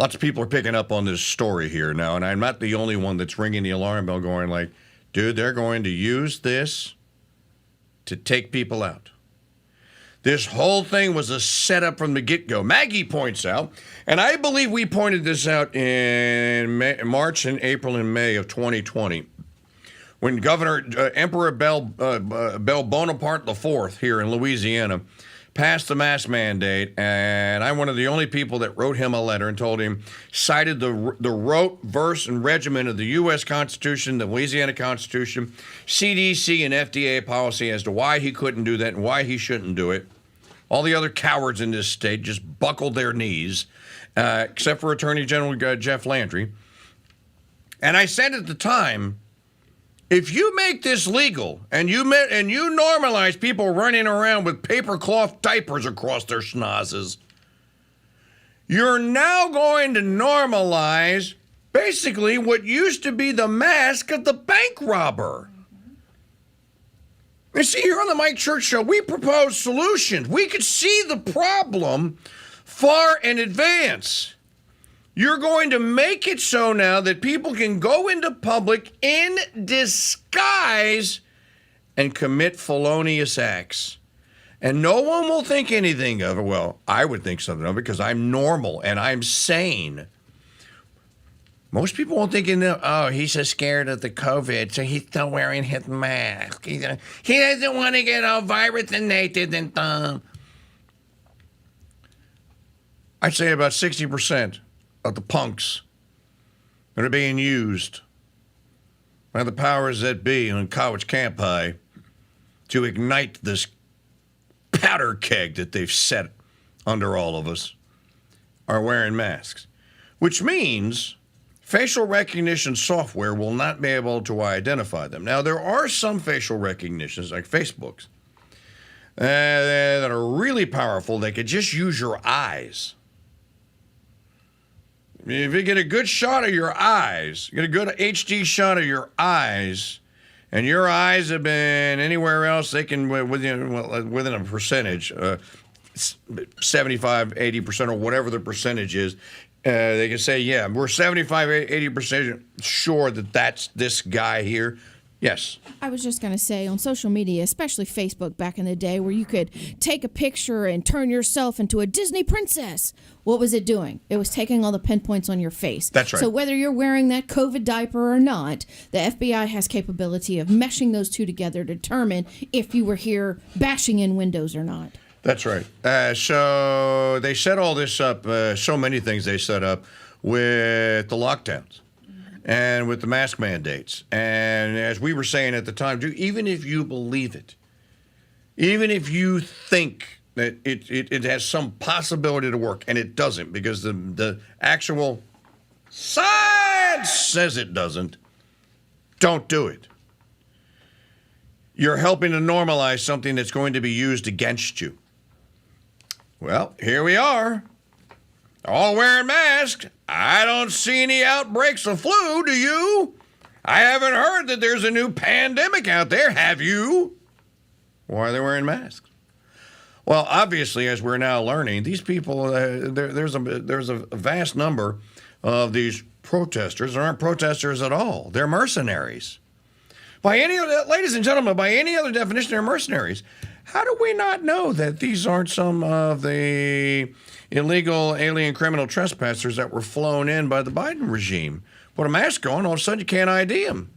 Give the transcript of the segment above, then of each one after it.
Lots of people are picking up on this story here now, and I'm not the only one that's ringing the alarm bell going like, dude, they're going to use this to take people out. This whole thing was a setup from the get-go. Maggie points out, and I believe we pointed this out in March and April and May of 2020, when Governor Emperor Bell Bonaparte IV here in Louisiana passed the mask mandate, and I'm one of the only people that wrote him a letter and told him, cited the rote, verse, and regimen of the U.S. Constitution, the Louisiana Constitution, CDC, and FDA policy as to why he couldn't do that and why he shouldn't do it. All the other cowards in this state just buckled their knees, except for Attorney General Jeff Landry. And I said at the time, if you make this legal and you normalize people running around with paper cloth diapers across their schnozzes, you're now going to normalize basically what used to be the mask of the bank robber. You see, here on the Mike Church Show, we propose solutions. We could see the problem far in advance. You're going to make it so now that people can go into public in disguise and commit felonious acts. And no one will think anything of it. Well, I would think something of it because I'm normal and I'm sane. Most people won't think, he's so scared of the COVID, so he's still wearing his mask. He doesn't want to get all vaccinated and I'd say about 60% of the punks that are being used by the powers that be on college campi to ignite this powder keg that they've set under all of us are wearing masks, which means facial recognition software will not be able to identify them. Now, there are some facial recognitions, like Facebook's, that are really powerful. They could just use your eyes. If you get a good shot of your eyes, you get a good HD shot of your eyes, and your eyes have been anywhere else, they can, within a percentage, 75, 80%, or whatever the percentage is, they can say, yeah, we're 75, 80% sure that that's this guy here. Yes. I was just going to say, on social media, especially Facebook back in the day, where you could take a picture and turn yourself into a Disney princess. What was it doing? It was taking all the pinpoints on your face. That's right. So whether you're wearing that COVID diaper or not, the FBI has capability of meshing those two together to determine if you were here bashing in windows or not. That's right. So they set all this up, so many things they set up with the lockdowns and with the mask mandates. And as we were saying at the time, even if you believe it, even if you think that it has some possibility to work, and it doesn't because the actual science says it doesn't, don't do it. You're helping to normalize something that's going to be used against you. Well, here we are, all wearing masks. I don't see any outbreaks of flu, do you? I haven't heard that there's a new pandemic out there, have you? Why are they wearing masks? Well, obviously, as we're now learning, these people, there's a vast number of these protesters that aren't protesters at all. They're mercenaries. Ladies and gentlemen, by any other definition, they're mercenaries. How do we not know that these aren't some of the illegal alien criminal trespassers that were flown in by the Biden regime? Put a mask on, all of a sudden you can't ID them.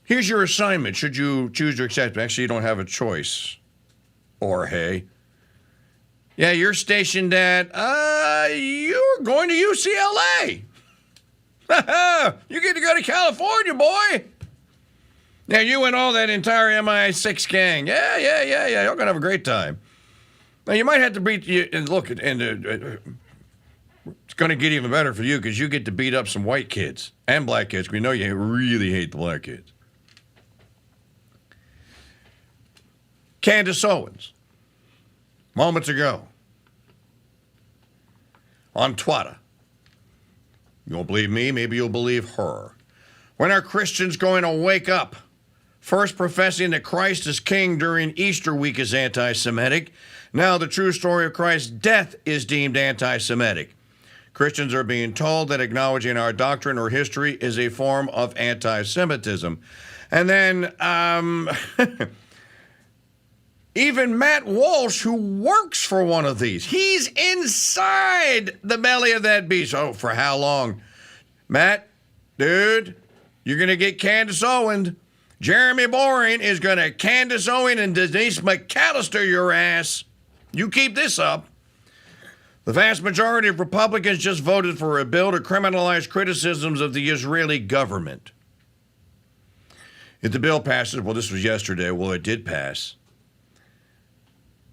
Here's your assignment, should you choose to accept it. Actually, you don't have a choice, Jorge. Yeah, you're stationed at, you're going to UCLA. You get to go to California, boy. Now, you and all that entire MI6 gang. Yeah. You're going to have a great time. Now, you might have to beat, and look, and it's going to get even better for you because you get to beat up some white kids and black kids. We know you really hate the black kids. Candace Owens, moments ago, on Twitter. You won't believe me, maybe you'll believe her. When are Christians going to wake up First professing that Christ is king during Easter week is anti-Semitic. Now the true story of Christ's death is deemed anti-Semitic. Christians are being told that acknowledging our doctrine or history is a form of anti-Semitism. And then even Matt Walsh, who works for one of these, he's inside the belly of that beast. Oh, for how long? Matt, dude, you're going to get Candace Owen. Jeremy Boring is going to Candace Owen and Denise McAllister your ass. You keep this up. The vast majority of Republicans just voted for a bill to criminalize criticisms of the Israeli government. If the bill passes, well, this was yesterday, well, it did pass.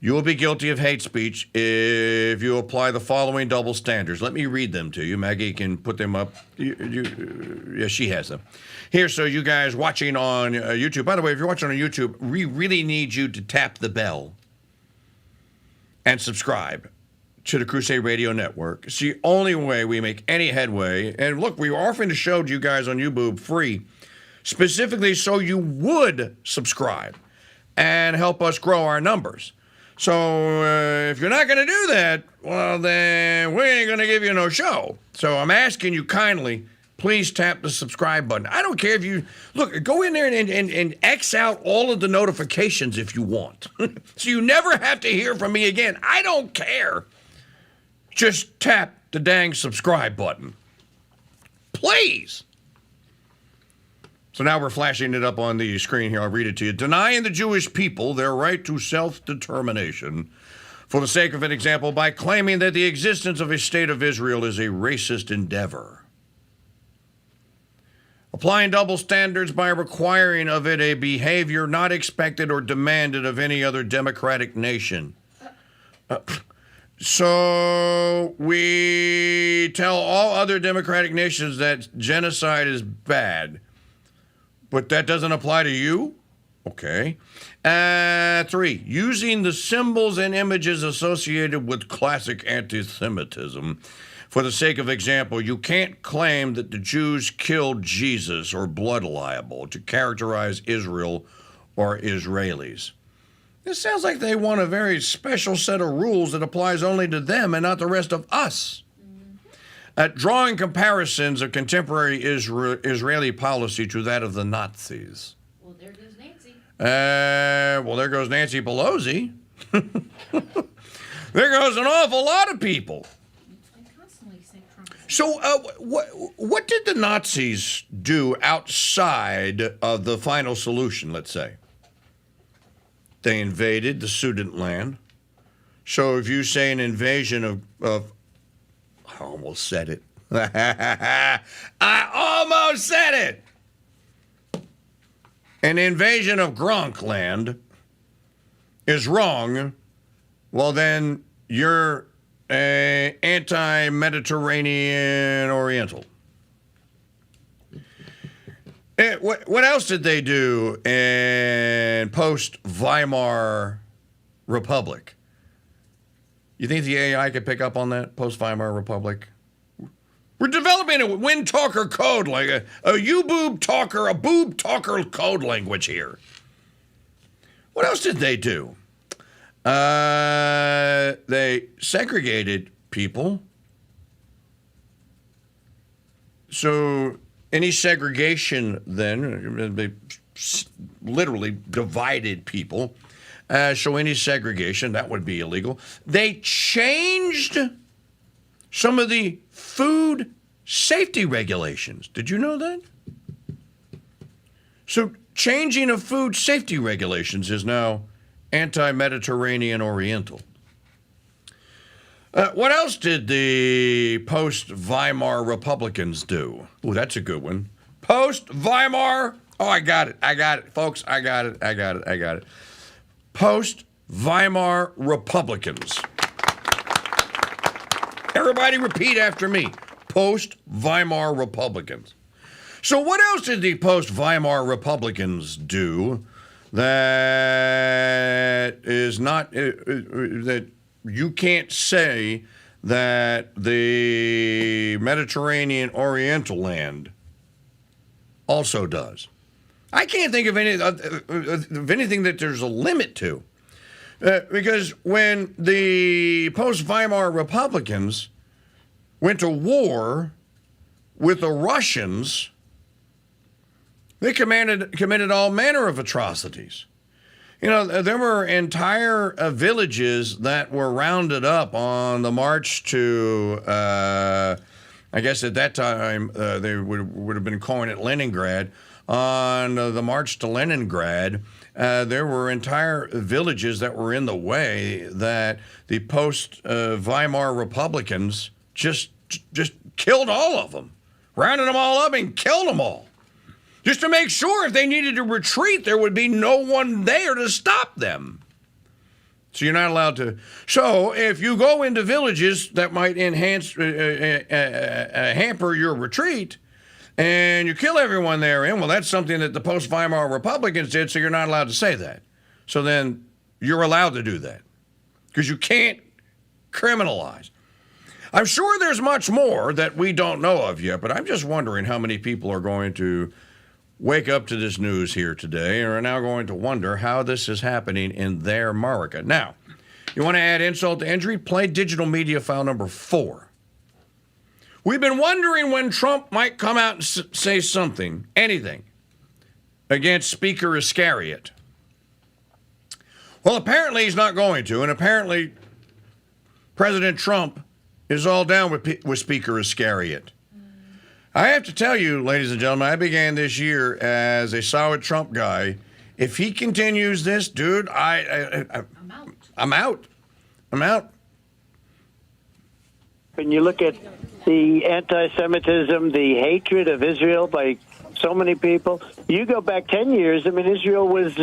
You will be guilty of hate speech if you apply the following double standards. Let me read them to you. Maggie can put them up. Yeah, she has them. Here, so you guys watching on YouTube. By the way, if you're watching on YouTube, we really need you to tap the bell and subscribe to the Crusade Radio Network. It's the only way we make any headway. And look, we often showed you guys on YouTube free, specifically so you would subscribe and help us grow our numbers. So if you're not going to do that, well, then we ain't going to give you no show. So I'm asking you kindly, please tap the subscribe button. I don't care if you, look, go in there and X out all of the notifications if you want. So you never have to hear from me again. I don't care. Just tap the dang subscribe button. Please. So now we're flashing it up on the screen here. I'll read it to you. Denying the Jewish people their right to self-determination for the sake of an example by claiming that the existence of a state of Israel is a racist endeavor. Applying double standards by requiring of it a behavior not expected or demanded of any other democratic nation. So we tell all other democratic nations that genocide is bad, but that doesn't apply to you? Okay. 3, using the symbols and images associated with classic anti-Semitism. For the sake of example, you can't claim that the Jews killed Jesus or blood libel to characterize Israel or Israelis. It sounds like they want a very special set of rules that applies only to them and not the rest of us. Drawing comparisons of contemporary Israeli policy to that of the Nazis. Well, there goes Nancy. Well, there goes Nancy Pelosi. There goes an awful lot of people. I constantly say Trump. So what did the Nazis do outside of the final solution, let's say? They invaded the Sudetenland. So if you say an invasion of I almost said it. I almost said it. An invasion of Gronkland is wrong. Well, then you're an anti-Mediterranean Oriental. What else did they do in post-Weimar Republic? You think the AI could pick up on that post-Weimar Republic? We're developing a wind talker code, like a you-boob talker, a boob talker code language here. What else did they do? They segregated people. So any segregation then, they literally divided people. So any segregation, that would be illegal. They changed some of the food safety regulations. Did you know that? So changing of food safety regulations is now anti-Mediterranean Oriental. What else did the post-Weimar Republicans do? Oh, that's a good one. Post-Weimar. Oh, I got it, folks. I got it. Post-Weimar Republicans. Everybody repeat after me. Post-Weimar Republicans. So what else did the post-Weimar Republicans do that is not, that you can't say that the Mediterranean Oriental land also does? I can't think of anything that there's a limit to. Because when the post-Weimar Republicans went to war with the Russians, they committed all manner of atrocities. You know, there were entire villages that were rounded up on the march to, I guess at that time they would have been calling it Leningrad. On the march to Leningrad, there were entire villages that were in the way that the post-Weimar Republicans just killed all of them, rounded them all up and killed them all. Just to make sure if they needed to retreat, there would be no one there to stop them. So you're not allowed to. So if you go into villages that might hamper your retreat, and you kill everyone there in, well, that's something that the post-Weimar Republicans did, so you're not allowed to say that. So then you're allowed to do that because you can't criminalize. I'm sure there's much more that we don't know of yet, but I'm just wondering how many people are going to wake up to this news here today and are now going to wonder how this is happening in their America. Now, you want to add insult to injury? Play digital media file number 4. We've been wondering when Trump might come out and say something, anything, against Speaker Iscariot. Well, apparently he's not going to, and apparently President Trump is all down with Speaker Iscariot. I have to tell you, ladies and gentlemen, I began this year as a solid Trump guy. If he continues this, dude, I'm out. When you look at the anti-Semitism, the hatred of Israel by so many people, you go back 10 years, I mean, Israel was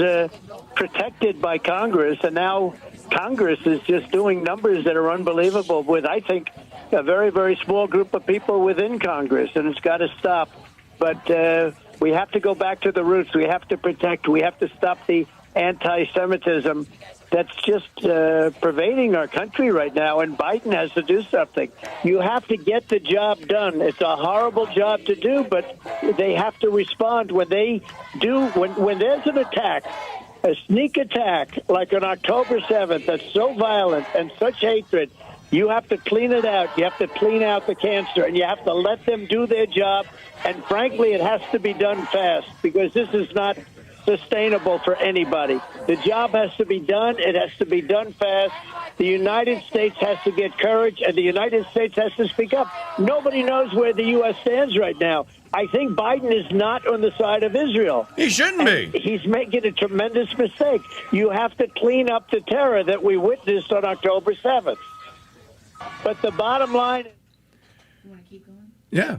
protected by Congress, and now Congress is just doing numbers that are unbelievable with, I think, a very, very small group of people within Congress, and it's got to stop. But we have to go back to the roots. We have to protect. We have to stop the anti-Semitism that's just pervading our country right now, and Biden has to do something. You have to get the job done. It's a horrible job to do, but they have to respond when they do. When there's an attack, a sneak attack like on October 7th that's so violent and such hatred, you have to clean it out. You have to clean out the cancer, and you have to let them do their job. And frankly, it has to be done fast because this is not sustainable for anybody. The job has to be done. It has to be done fast. The United States has to get courage, and the United States has to speak up. Nobody knows where the U.S. stands right now. I think Biden is not on the side of Israel. He shouldn't be. He's making a tremendous mistake. You have to clean up the terror that we witnessed on October 7th. But the bottom line is... You want to keep going? Yeah.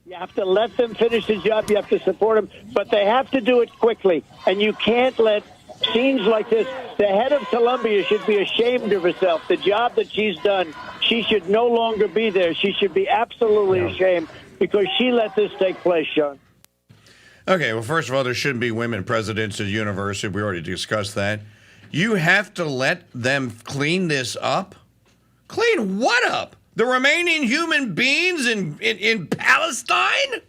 You have to let them finish the job. You have to support them. But they have to do it quickly. And you can't let scenes like this. The head of Columbia should be ashamed of herself. The job that she's done, she should no longer be there. She should be absolutely ashamed because she let this take place, Sean. Okay, well, first of all, there shouldn't be women presidents of the university. We already discussed that. You have to let them clean this up? Clean what up? The remaining human beings in Palestine?